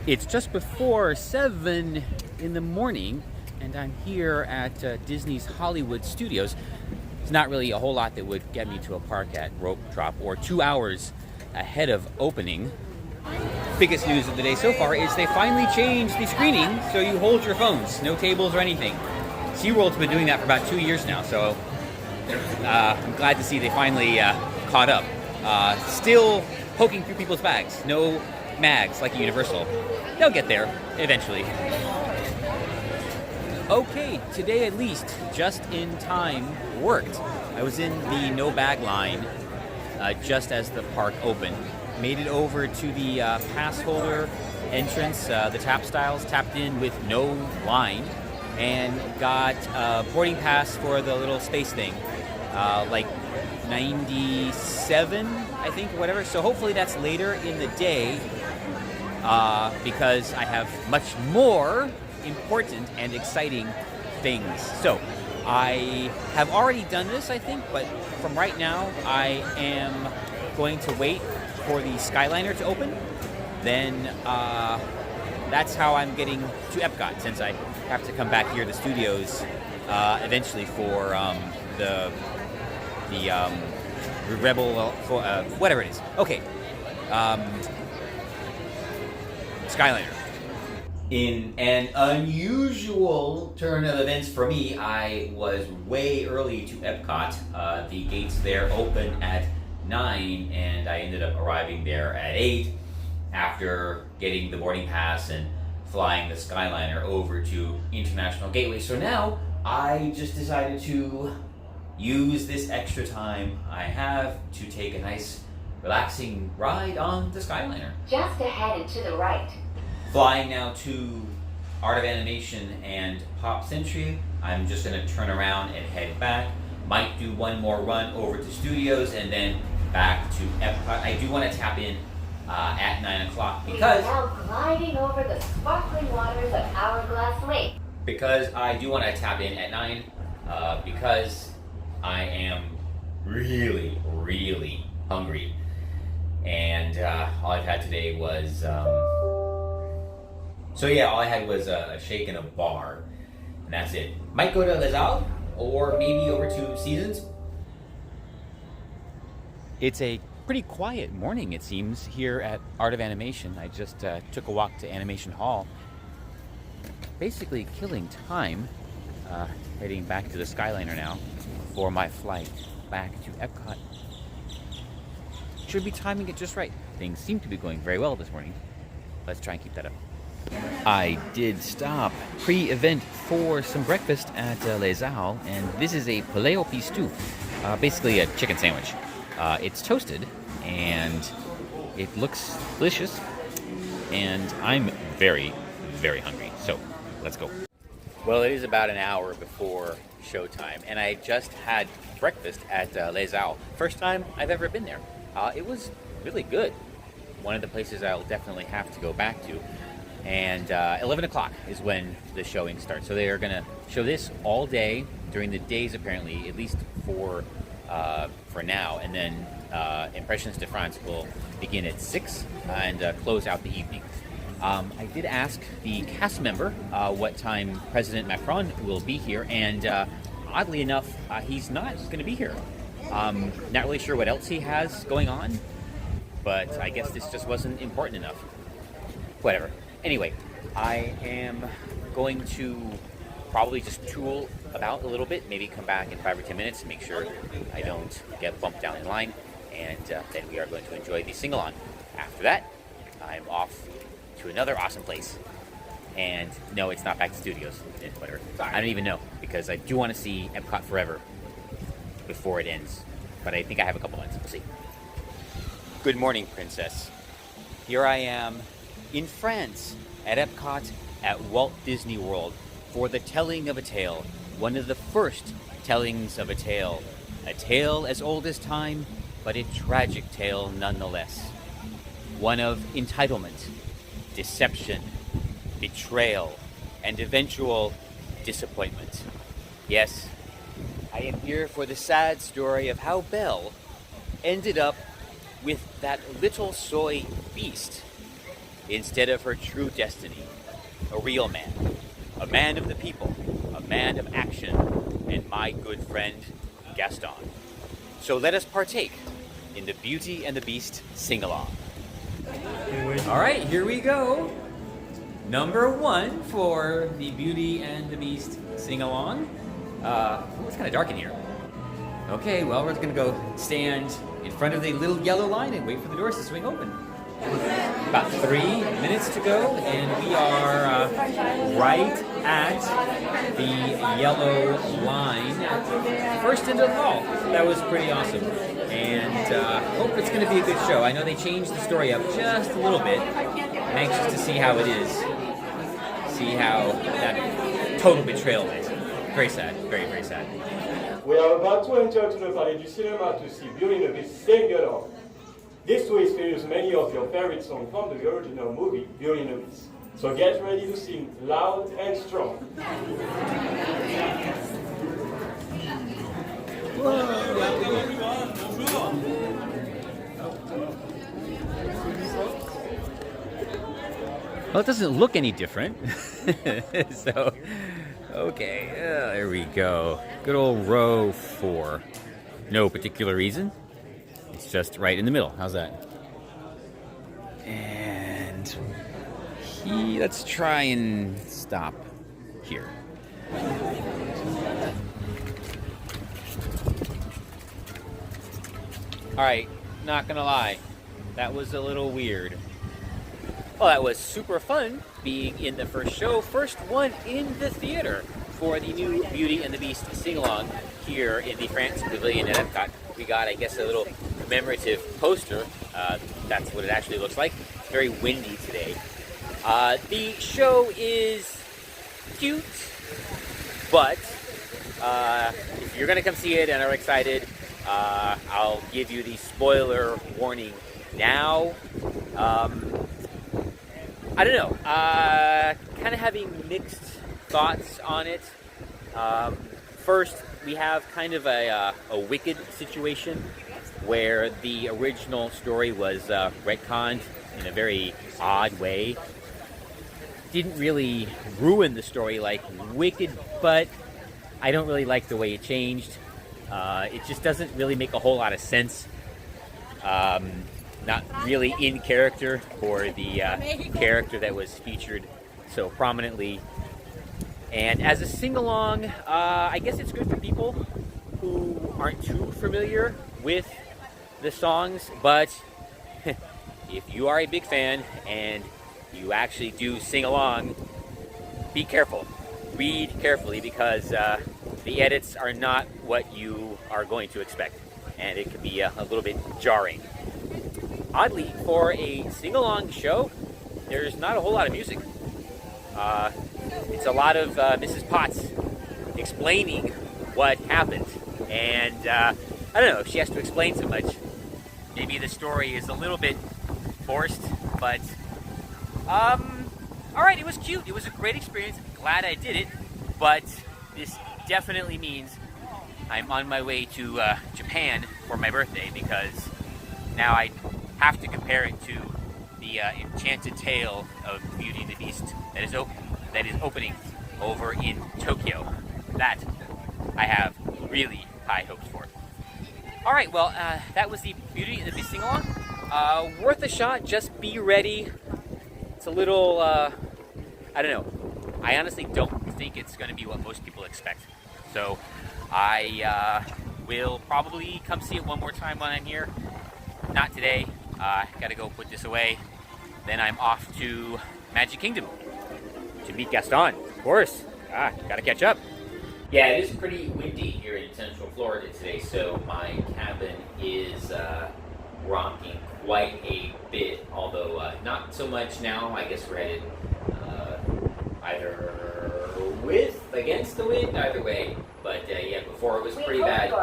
It's just before 7 in the morning, and I'm here at Disney's Hollywood Studios. There's not really a whole lot that would get me to a park at rope drop or 2 hours ahead of opening. Biggest news of the day so far is they finally changed the screening so you hold your phones, no tables or anything. SeaWorld's been doing that for about 2 years now, so I'm glad to see they finally caught up. Still poking through people's bags. No mags like at Universal. They'll get there eventually. Okay, today at least, just in time worked. I was in the no bag line just as the park opened. Made it over to the pass holder entrance, the tap styles, tapped in with no line, and got a boarding pass for the little space thing, like 97, I think, or whatever. So hopefully that's later in the day, because I have much more important and exciting things. So I have already done this, I think, but from right now, I am going to wait for the Skyliner to open. Then that's how I'm getting to Epcot, since I have to come back here to the studios eventually for the Rebel, whatever it is. Okay, Skyliner. In an unusual turn of events for me, I was way early to Epcot. The gates there open at 9, and I ended up arriving there at 8 after getting the boarding pass and flying the Skyliner over to International Gateway. So now I just decided to use this extra time I have to take a nice relaxing ride on the Skyliner. Just ahead and to the right. Flying now to Art of Animation and Pop Century. I'm just going to turn around and head back. Might do one more run over to Studios and then back to Epcot. I do want to tap in at 9 o'clock because we are now gliding over the sparkling waters of Hourglass Lake. Because I do want to tap in at 9 because I am really, really hungry. And all I've had today was all I had was a shake and a bar, and that's it. Might go to Les Halles, or maybe over to Seasons. It's a pretty quiet morning, it seems, here at Art of Animation. I just took a walk to Animation Hall, basically killing time, heading back to the Skyliner now for my flight back to Epcot. Should be timing it just right. Things seem to be going very well this morning. Let's try and keep that up. I did stop pre-event for some breakfast at Les Halles, and this is a poulet au pistou, basically a chicken sandwich. It's toasted, and it looks delicious, and I'm very, very hungry, so let's go. Well, it is about an hour before showtime, and I just had breakfast at Les Halles. First time I've ever been there. It was really good. One of the places I'll definitely have to go back to. And 11 o'clock is when the showing starts. So they are going to show this all day during the days, apparently, at least for now. And then Impressions de France will begin at 6 and close out the evening. I did ask the cast member what time President Macron will be here, and oddly enough, he's not going to be here. Not really sure what else he has going on, but I guess this just wasn't important enough. Whatever. Anyway, I am going to probably just tool about a little bit, maybe come back in 5 or 10 minutes to make sure I don't get bumped down in line, and then we are going to enjoy the sing-along. After that, I'm off to another awesome place. And no, it's not back to Studios. Whatever. I don't even know, because I do want to see Epcot Forever before it ends. But I think I have a couple months. We'll see. Good morning, Princess. Here I am in France at Epcot at Walt Disney World for the telling of a tale. One of the first tellings of a tale as old as time, but a tragic tale nonetheless. One of entitlement, deception, betrayal, and eventual disappointment. Yes, I am here for the sad story of how Belle ended up with that little soy beast instead of her true destiny. A real man, a man of the people, a man of action, and my good friend, Gaston. So let us partake in the Beauty and the Beast sing-along. All right, here we go. Number 1 for the Beauty and the Beast sing-along. It's kind of dark in here. Okay, well, we're going to go stand in front of the little yellow line and wait for the doors to swing open. About 3 minutes to go, and we are right at the yellow line. First into the hall. That was pretty awesome. And hope it's going to be a good show. I know they changed the story up just a little bit. I'm anxious to see how it is. See how that total betrayal is. Very sad. Very, very sad. We are about to enter to the Palais du Cinéma to see Beauty and the Beast sing along. This twist features many of your favorite songs from the original movie, Beauty and the Beast. So get ready to sing loud and strong. Well, it doesn't look any different. So, okay, there we go. Good old row 4. No particular reason. It's just right in the middle. How's that? And let's try and stop here. All right, not gonna lie, that was a little weird. Well, that was super fun being in the first show, first one in the theater for the new Beauty and the Beast sing-along here in the France Pavilion at Epcot. We got, I guess, a little commemorative poster. That's what it actually looks like. It's very windy today. The show is cute, but if you're going to come see it and are excited, I'll give you the spoiler warning now. I don't know. Kind of having mixed thoughts on it. First, we have kind of a Wicked situation where the original story was retconned in a very odd way. Didn't really ruin the story like Wicked, but I don't really like the way it changed. It just doesn't really make a whole lot of sense. Not really in character for the character that was featured so prominently. And as a sing-along, I guess it's good for people who aren't too familiar with the songs, but if you are a big fan and you actually do sing along, be careful. Read carefully, because the edits are not what you are going to expect, and it can be a little bit jarring. Oddly, for a sing-along show, there's not a whole lot of music. It's a lot of Mrs. Potts explaining what happened, and I don't know if she has to explain so much. Maybe the story is a little bit forced, but alright, it was cute. It was a great experience. Glad I did it, but this definitely means I'm on my way to Japan for my birthday, because now I have to compare it to the Enchanted Tale of Beauty and the Beast that is opening over in Tokyo. That I have really high hopes for. All right, well, that was the Beauty and the Beast sing-along. Worth a shot. Just be ready. It's a little, I don't know. I honestly don't think it's going to be what most people expect. So I will probably come see it one more time when I'm here. Not today. Got to go put this away. Then I'm off to Magic Kingdom to meet Gaston, of course. Got to catch up. Yeah, it is pretty windy here in Central Florida today, so my cabin is rocking quite a bit, although not so much now. I guess we're headed either against the wind, either way. But yeah, before it was pretty bad.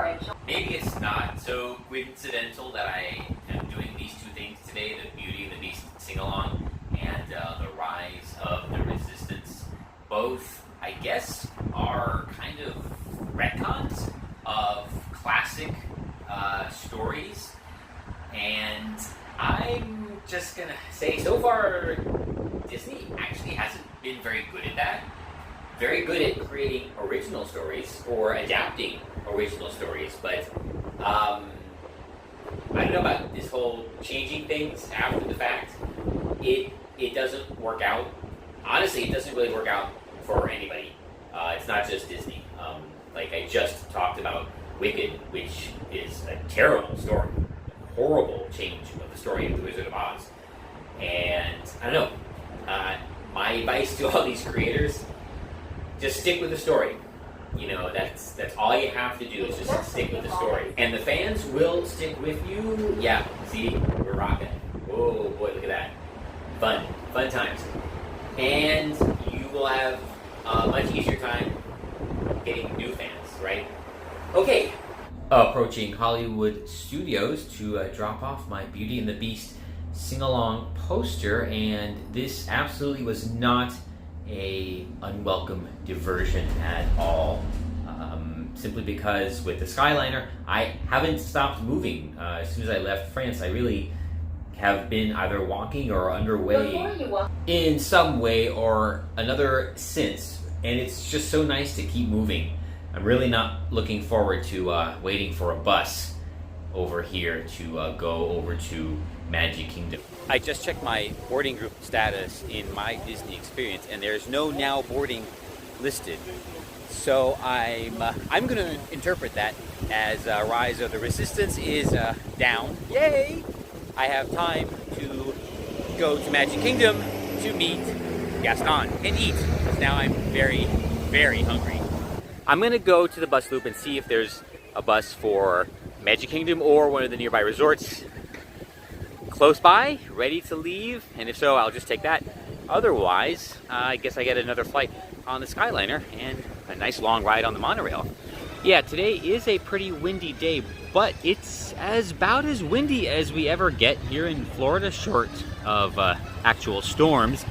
Maybe it's not so coincidental that I am doing these two things today, the Beauty and the Beast sing-along and the Rise of the Resistance. Both, I guess, are kind of retcons of classic stories. And I'm just gonna say, so far, Disney actually hasn't been very good at that. Very good at creating original stories or adapting original stories, but I don't know about this whole changing things after the fact. It doesn't work out. Honestly, it doesn't really work out for anybody. It's not just Disney. Like I just talked about Wicked, which is a terrible story, horrible change of the story of The Wizard of Oz. And I don't know. My advice to all these creators: just stick with the story. You know, that's all you have to do is just stick with the story. And the fans will stick with you. Yeah, see, we're rocking it. Whoa, boy, look at that. Fun times. And you will have a much easier time getting new fans, right? Okay. Approaching Hollywood Studios to drop off my Beauty and the Beast sing-along poster, and this absolutely was not a unwelcome diversion at all. Simply because with the Skyliner, I haven't stopped moving. As soon as I left France, I really have been either walking or underway in some way or another since, and it's just so nice to keep moving. I'm really not looking forward to waiting for a bus over here to go over to Magic Kingdom. I just checked my boarding group status in my Disney experience, and there's no now boarding listed. So I'm going to interpret that as Rise of the Resistance is down. Yay! I have time to go to Magic Kingdom to meet Gaston and eat, because now I'm very, very hungry. I'm going to go to the bus loop and see if there's a bus for Magic Kingdom or one of the nearby resorts close by, ready to leave, and if so, I'll just take that. Otherwise, I guess I get another flight on the Skyliner and a nice long ride on the monorail. Yeah, today is a pretty windy day, but it's about as windy as we ever get here in Florida, short of actual storms.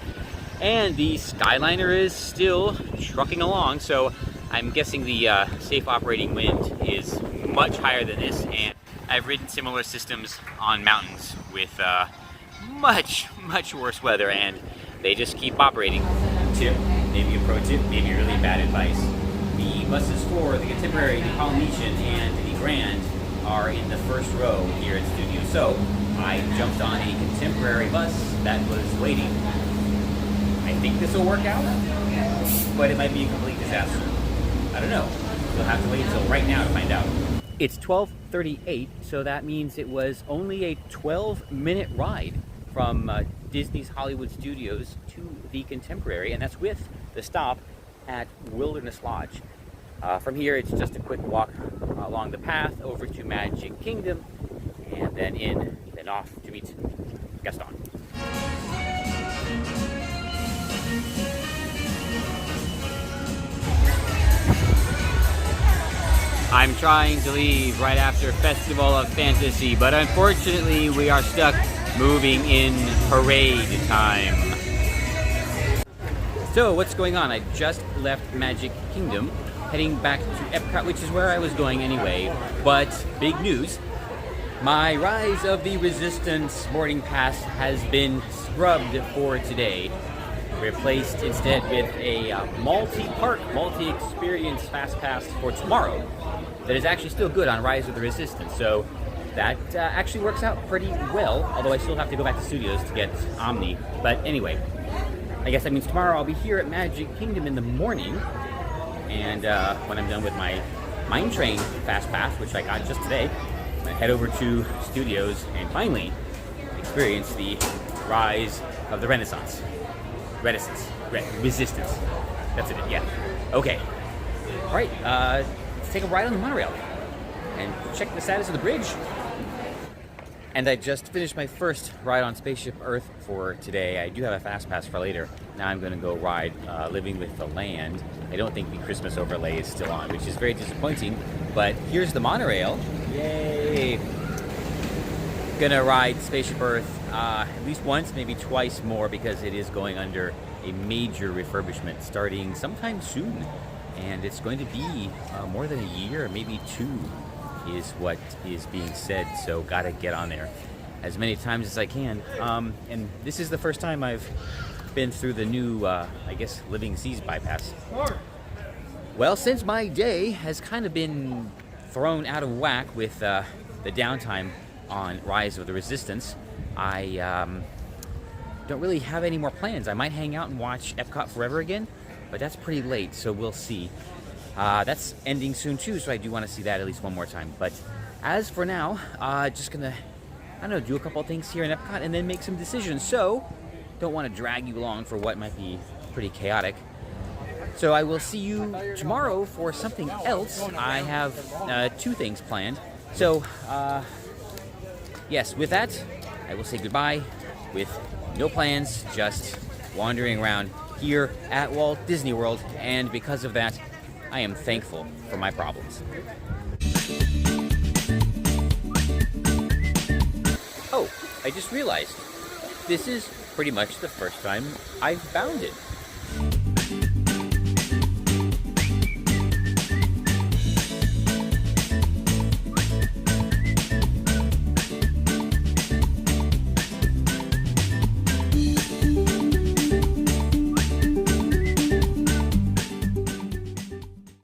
And the Skyliner is still trucking along, so I'm guessing the safe operating wind is much higher than this, and I've ridden similar systems on mountains with much worse weather, and they just keep operating. Tip, maybe a pro tip, maybe really bad advice. The buses for the Contemporary, the Polynesian, and the Grand are in the first row here at Studio. So I jumped on a Contemporary bus that was waiting. I think this will work out, but it might be a complete disaster. I don't know. You'll have to wait until right now to find out. It's 12:38, so that means it was only a 12-minute ride from Disney's Hollywood Studios to the Contemporary, and that's with the stop at Wilderness Lodge. From here, it's just a quick walk along the path over to Magic Kingdom, and then off to meet Gaston. I'm trying to leave right after Festival of Fantasy, but unfortunately we are stuck moving in parade time. So what's going on? I just left Magic Kingdom, heading back to Epcot, which is where I was going anyway. But big news, my Rise of the Resistance boarding pass has been scrubbed for today. Replaced instead with a multi-park, multi-experience fast pass for tomorrow that is actually still good on Rise of the Resistance. So that actually works out pretty well, although I still have to go back to Studios to get Omni. But anyway, I guess that means tomorrow I'll be here at Magic Kingdom in the morning, and when I'm done with my Mine Train Fast Pass, which I got just today, I'm gonna head over to Studios and finally experience the Rise of the Resistance. That's it, yeah. Okay. All right, let's take a ride on the monorail and check the status of the bridge. And I just finished my first ride on Spaceship Earth for today. I do have a fast pass for later. Now I'm going to go ride Living with the Land. I don't think the Christmas overlay is still on, which is very disappointing. But here's the monorail. Yay! Gonna ride Spaceship Earth at least once, maybe twice more, because it is going under a major refurbishment starting sometime soon. And it's going to be more than a year, maybe 2. Is what is being said, so gotta get on there as many times as I can. And this is the first time I've been through the new, I guess, Living Seas bypass. Well, since my day has kind of been thrown out of whack with the downtime on Rise of the Resistance, I don't really have any more plans. I might hang out and watch Epcot Forever again, but that's pretty late, so we'll see. That's ending soon too, so I do want to see that at least one more time. But as for now, just gonna, I don't know, do a couple of things here in Epcot and then make some decisions. So, don't want to drag you along for what might be pretty chaotic. So I will see you tomorrow for something else. I have 2 things planned. So, yes, with that, I will say goodbye with no plans, just wandering around here at Walt Disney World. And because of that, I am thankful for my problems. Oh, I just realized this is pretty much the first time I've bounded.